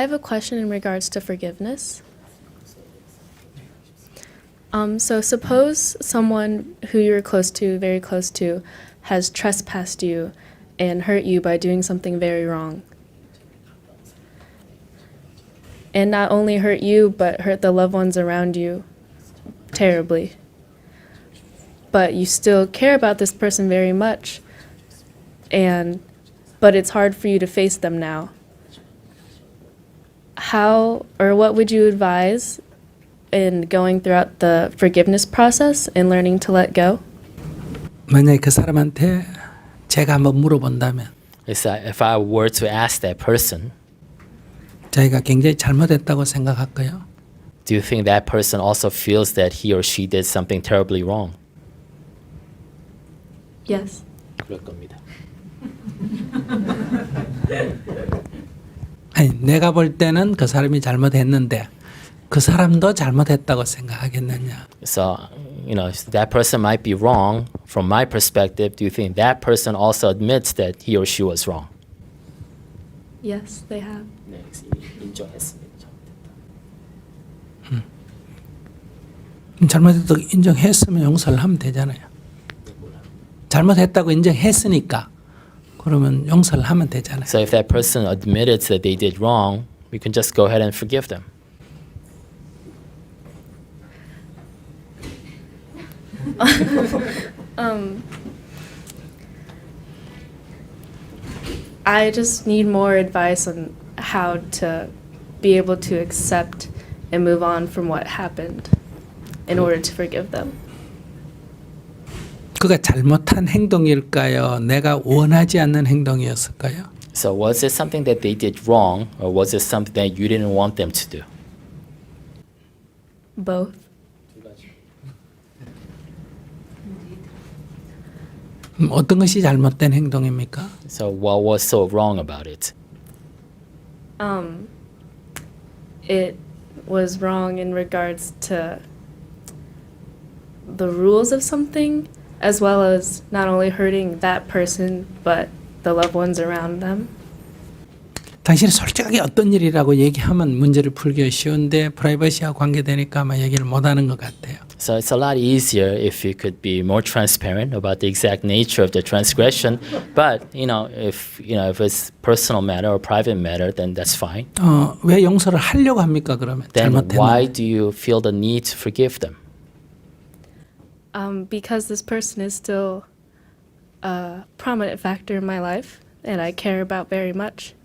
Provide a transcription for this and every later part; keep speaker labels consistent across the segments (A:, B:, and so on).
A: have a question in regards to forgiveness. So suppose someone who you're close to, very close to, has trespassed you and hurt you by doing something very wrong. And not only hurt you, but hurt the loved ones around you terribly. But you still care about this person very much, but it's hard for you to face them now. How or what would you advise in going throughout the forgiveness process and learning to let go?
B: 만약에 그 사람한테 제가 한번 물어본다면
C: If I were to ask that person,
B: 자기가 굉장히 잘못했다고 생각할까요?
C: do you think that person also feels that he or she did something terribly wrong?
A: Yes.
C: 그럴 겁니다.
B: 아니, 내가 볼 때는 그 사람이 잘못했는데 그 사람도 잘못했다고 생각하겠느냐?
C: So, that person might be wrong from my perspective. Do you think that person also admits that he or she was wrong?
A: Yes, they have.
C: 네, 인정했습니다.
B: 잘못했다고 인정했으면 용서를 하면 되잖아요. 잘못했다고 인정했으니까 그러면 용서를 하면 되잖아요.
C: So if that person admitted that they did wrong, we can just go ahead and forgive them.
A: I just need more advice on how to be able to accept and move on from what happened in order to forgive them.
B: 그가 잘못한 행동일까요? 내가 원하지 않는 행동이었을까요?
C: So was it something that they did wrong, or was it something that you didn't want them to do?
A: Both.
B: 어떤 것이 잘못된 행동입니까?
C: So what was so wrong about it?
A: It was wrong in regards to the rules of something, as well as not only hurting that person, but the loved ones around them.
B: 당신이 솔직하게 어떤 일이라고 얘기하면 문제를 풀기 쉬운데 프라이버시와 관계되니까 아마 얘기를 못하는 것 같아요.
C: So it's a lot easier if you could be more transparent about the exact nature of the transgression. But if it's personal matter or private matter, then that's fine.
B: 왜 용서를 하려고 합니까? 그러면
C: Then why
B: 잘못했는데.
C: do you feel the need to forgive them?
A: Because this person is still a prominent factor in my life, and I care about very much.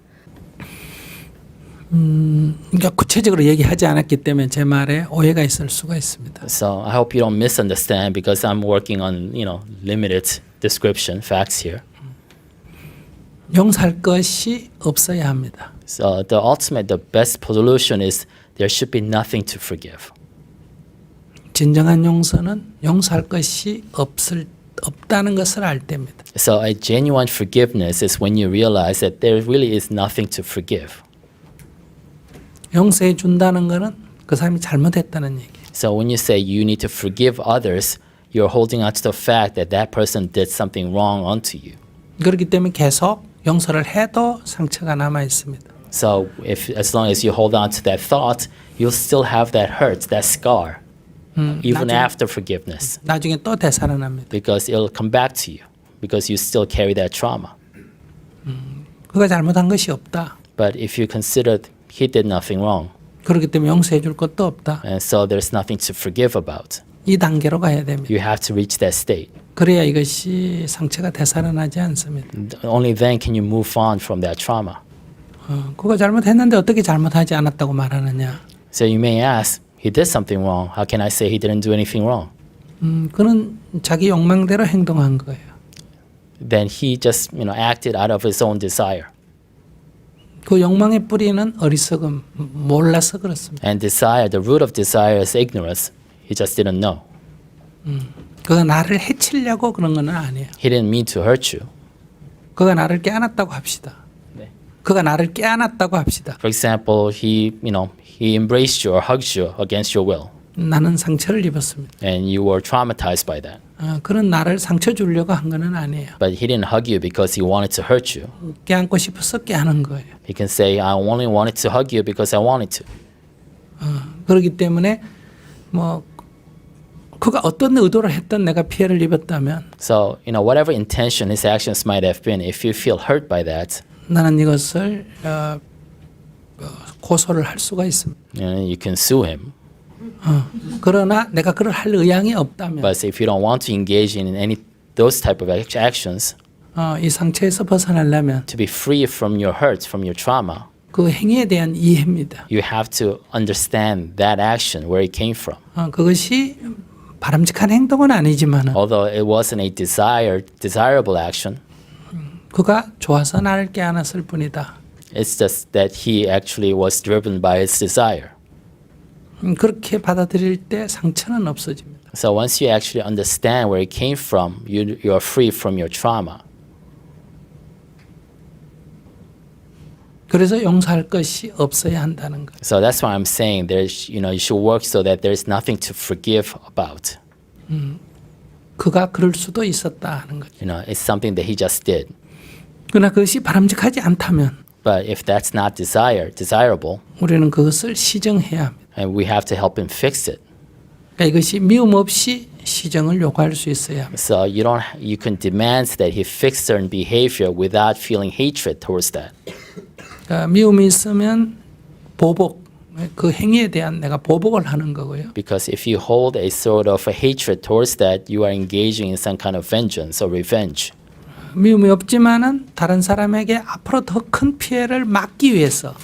B: 그러니까 구체적으로 얘기하지 않았기 때문에 제 말에 오해가 있을 수가 있습니다.
C: So I hope you don't misunderstand because I'm working on limited description facts here.
B: 용서할 것이 없어야 합니다.
C: So the best solution is there should be nothing to forgive.
B: 진정한 용서는 용서할 것이 없다는 것을 알 때입니다.
C: So a genuine forgiveness is when you realize that there really is nothing to forgive.
B: 용서해 준다는 것은 그 사람이 잘못했다는 얘기.
C: So when you say you need to forgive others, you're holding on to the fact that that person did something wrong onto you.
B: 그렇기 때문에 계속 용서를 해도 상처가 남아 있습니다.
C: So as long as you hold on to that thought, you'll still have that hurt, that scar, even after forgiveness,
B: 나중에 또 되살아납니다.
C: because it'll come back to you, because you still carry that trauma.
B: 그가 잘못한 것이 없다.
C: But if you consider he did nothing wrong,
B: 그렇기 때문에 용서해 줄 것도 없다.
C: and so there's nothing to forgive about,
B: 이 단계로 가야 됩니다.
C: you have to reach that state.
B: 그래야 이것이 상처가 되살아나지 않습니다.
C: Only then can you move on from that trauma.
B: 그가 잘못했는데 어떻게 잘못하지 않았다고 말하느냐?
C: So you may ask, he did something wrong. How can I say he didn't do anything wrong?
B: 그는 자기 욕망대로 행동한 거예요.
C: Then he just acted out of his own desire.
B: 그 욕망의 뿌리는 어리석음, 몰라서 그렇습니다.
C: And desire, the root of desire is ignorance. He just didn't know.
B: 그가 나를 해치려고 그런 건 아니에요.
C: He didn't mean to hurt you.
B: 그가 나를 껴안았다고 합시다.
C: 네.
B: 그가 나를 껴안았다고 합시다.
C: For example, he embraced you or hugged you against your will,
B: 나는 상처를 입었습니다.
C: and you were traumatized by that.
B: 그런 나를 상처 주려고 한 거는 아니에요.
C: But he didn't hug you because he wanted to hurt you.
B: 껴안고 싶어서 껴안은 거예요.
C: He can say, I only wanted to hug you because I wanted to.
B: 그렇기 때문에 뭐 그가 어떤 의도를 했던 내가 피해를 입었다면
C: So, whatever intention his actions might have been, if you feel hurt by that,
B: 나는 이것을 고소를 할 수가 있습니다.
C: you can sue him.
B: 그러나 내가 그걸 할 의향이 없다면
C: But if you don't want to engage in any those type of actions,
B: 이 상처에서 벗어나려면
C: to be free from your hurt, from your trauma,
B: 그 행위에 대한 이해입니다.
C: you have to understand that action, where it came from.
B: 그것이 바람직한 행동은 아니지만
C: Although it wasn't a desirable action,
B: 그가 좋아서 나를 껴안았을 뿐이다.
C: it's just that he actually was driven by his desire.
B: 그렇게 받아들일 때 상처는 없어집니다.
C: So once you actually understand where it came from, you are free from your trauma.
B: 그래서 용서할 것이 없어야 한다는 것.
C: So that's why I'm saying there's, you should work so that there's nothing to forgive about.
B: 그가 그럴 수도 있었다 하는 것.
C: It's something that he just did.
B: 그러나 그것이 바람직하지 않다면
C: But if that's not desirable,
B: 우리는 그것을 시정해야 합니다.
C: and we have to help him fix it.
B: 그러니까 이것이 미움 없이 시정을 요구할 수 있어야 합니다.
C: So you can demand that he fix certain behavior without feeling hatred towards that.
B: 그러니까 미움이 있으면 보복, 그 행위에 대한 내가 보복을 하는 거고요.
C: Because if you hold a sort of a hatred towards that, you are engaging in some kind of vengeance or revenge.
B: 미움이 없지만은 다른 사람에게 앞으로 더 큰 피해를 막기 위해서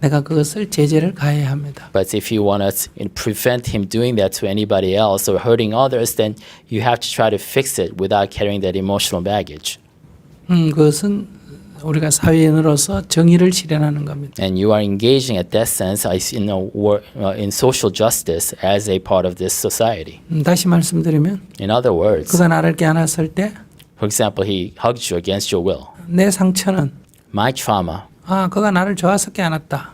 B: 내가 그것을 제재를 가해야 합니다.
C: But if you want to prevent him doing that to anybody else or hurting others, then you have to try to fix it without carrying that emotional baggage.
B: 그것은 우리가 사회인으로서 정의를 실현하는 겁니다.
C: And you are engaging at that sense in social justice as a part of this society.
B: 다시 말씀드리면
C: In other words,
B: 그가 나를 껴안았을 때
C: for example, he hugged you against your will.
B: 내 상처는
C: My trauma,
B: 그가 나를 좋아서 껴안았다.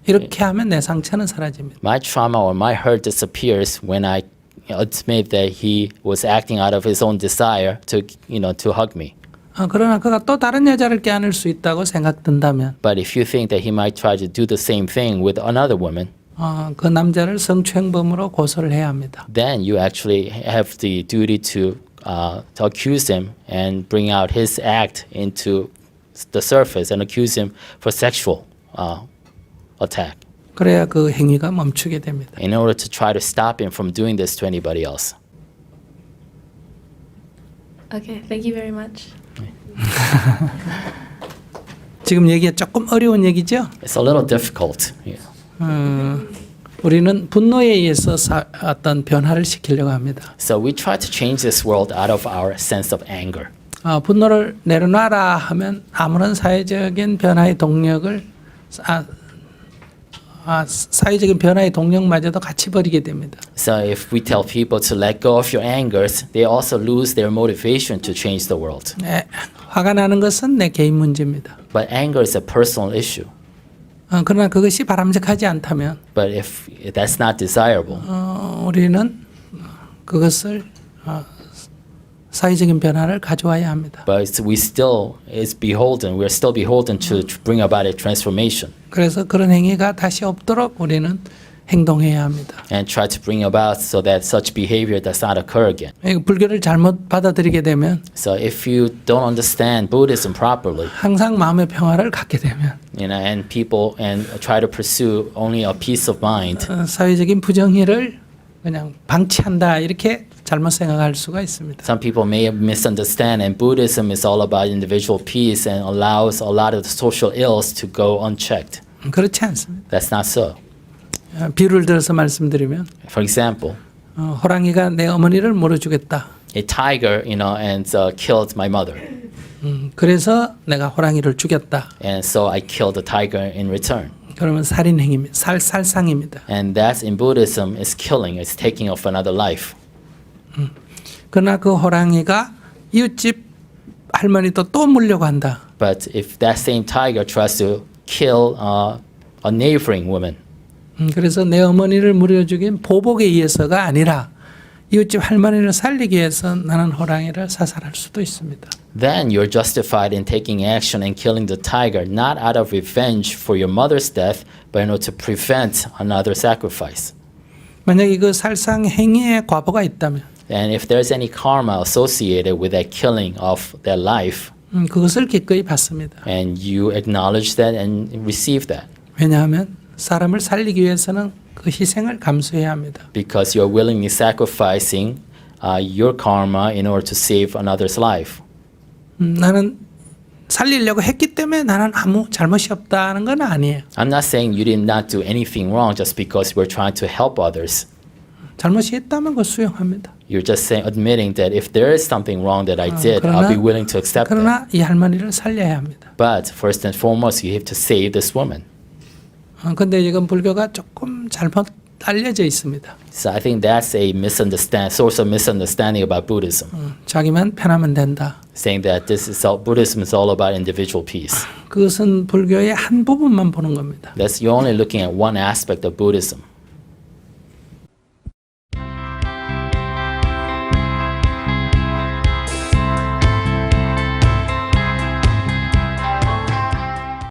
B: 이렇게 하면 내 상처는 사라집니다.
C: my trauma or my hurt disappears when I admit that he was acting out of his own desire to hug me.
B: 그러나 그가 또 다른 여자를 껴안을 수 있다고 생각된다면
C: But if you think that he might try to do the same thing with another woman,
B: 그 남자를 성추행범으로 고소를 해야 합니다.
C: then you actually have the duty to accuse him and bring out his act into the surface and accuse him for sexual attack
B: 그래야 그 행위가 멈추게 됩니다.
C: in order to try to stop him from doing this to anybody else.
A: Okay, thank you very much.
B: 지금 얘기가 조금 어려운 얘기죠?
C: It's a little difficult.
B: 우리는 분노에 의해서 어떤 변화를 시키려고 합니다.
C: So we try to change this world out of our sense of anger.
B: 분노를 내려놔라 하면 아무런 사회적인 변화의 동력을 사회적인 변화의 동력마저도 같이 버리게 됩니다.
C: So if we tell people to let go of your angers, they also lose their motivation to change the world.
B: 화가 나는 것은 내 개인 문제입니다.
C: But anger is a personal issue.
B: 그러나 그것이 바람직하지 않다면
C: But if that's not desirable,
B: 우리는 그것을 사회적인 변화를 가져와야 합니다.
C: but we're still beholden to bring about a transformation
B: 그래서 그런 행위가 다시 없도록 우리는 행동해야 합니다.
C: and try to bring about so that such behavior does not occur again.
B: 불교를 잘못 받아들이게 되면
C: So if you don't understand Buddhism properly,
B: 항상 마음의 평화를 갖게 되면
C: and try to pursue only a peace of mind,
B: 사회적인 부정의를 그냥 방치한다 이렇게 잘못 생각할 수가 있습니다.
C: some people may misunderstand, and Buddhism is all about individual peace and allows a lot of the social ills to go unchecked.
B: 그렇지 않습니다.
C: That's not so.
B: 비유를 들어서 말씀드리면
C: For example,
B: 호랑이가 내 어머니를 물어주겠다.
C: a tiger, killed my mother,
B: 그래서 내가 호랑이를 죽였다.
C: and so I killed the tiger in return.
B: 그러면 살인 행위입니다. 살상입니다.
C: And that's in Buddhism is killing, it's taking of another life.
B: 그러나 그 호랑이가 이웃집 할머니도 또 물려고 한다.
C: But if that same tiger tries to kill a neighboring woman,
B: 그래서 내 어머니를 물려 죽인 보복에 의해서가 아니라 이웃집 할머니를 살리기 위해서 나는 호랑이를 사살할 수도 있습니다.
C: Then you're justified in taking action and killing the tiger, not out of revenge for your mother's death, but in order to prevent another sacrifice.
B: 만약에 그 살상 행위에 과보가 있다면
C: And if there's any karma associated with that killing of that life,
B: 그것을 기꺼이 받습니다.
C: and you acknowledge that and receive that,
B: 왜냐하면 사람을 살리기 위해서는 그 희생을 감수해야 합니다.
C: because you're willingly sacrificing your karma in order to save another's life.
B: 나는 살리려고 했기 때문에 나는 아무 잘못이 없다는 건 아니에요.
C: I'm not saying you did not do anything wrong just because we're trying to help others.
B: 잘못이 있다면 그걸 수용합니다.
C: You're just saying, admitting that if there is something wrong that I did, I'll be willing to accept that.
B: 그러나 이 할머니를 살려야 합니다.
C: But first and foremost, you have to save this woman.
B: 근데 이건 불교가 조금 잘못 알려져 있습니다.
C: So I think that's a source of misunderstanding about Buddhism,
B: 자기만 편하면 된다.
C: saying that Buddhism is all about individual peace.
B: 그것은 불교의 한 부분만 보는 겁니다.
C: You're only looking at one aspect of Buddhism.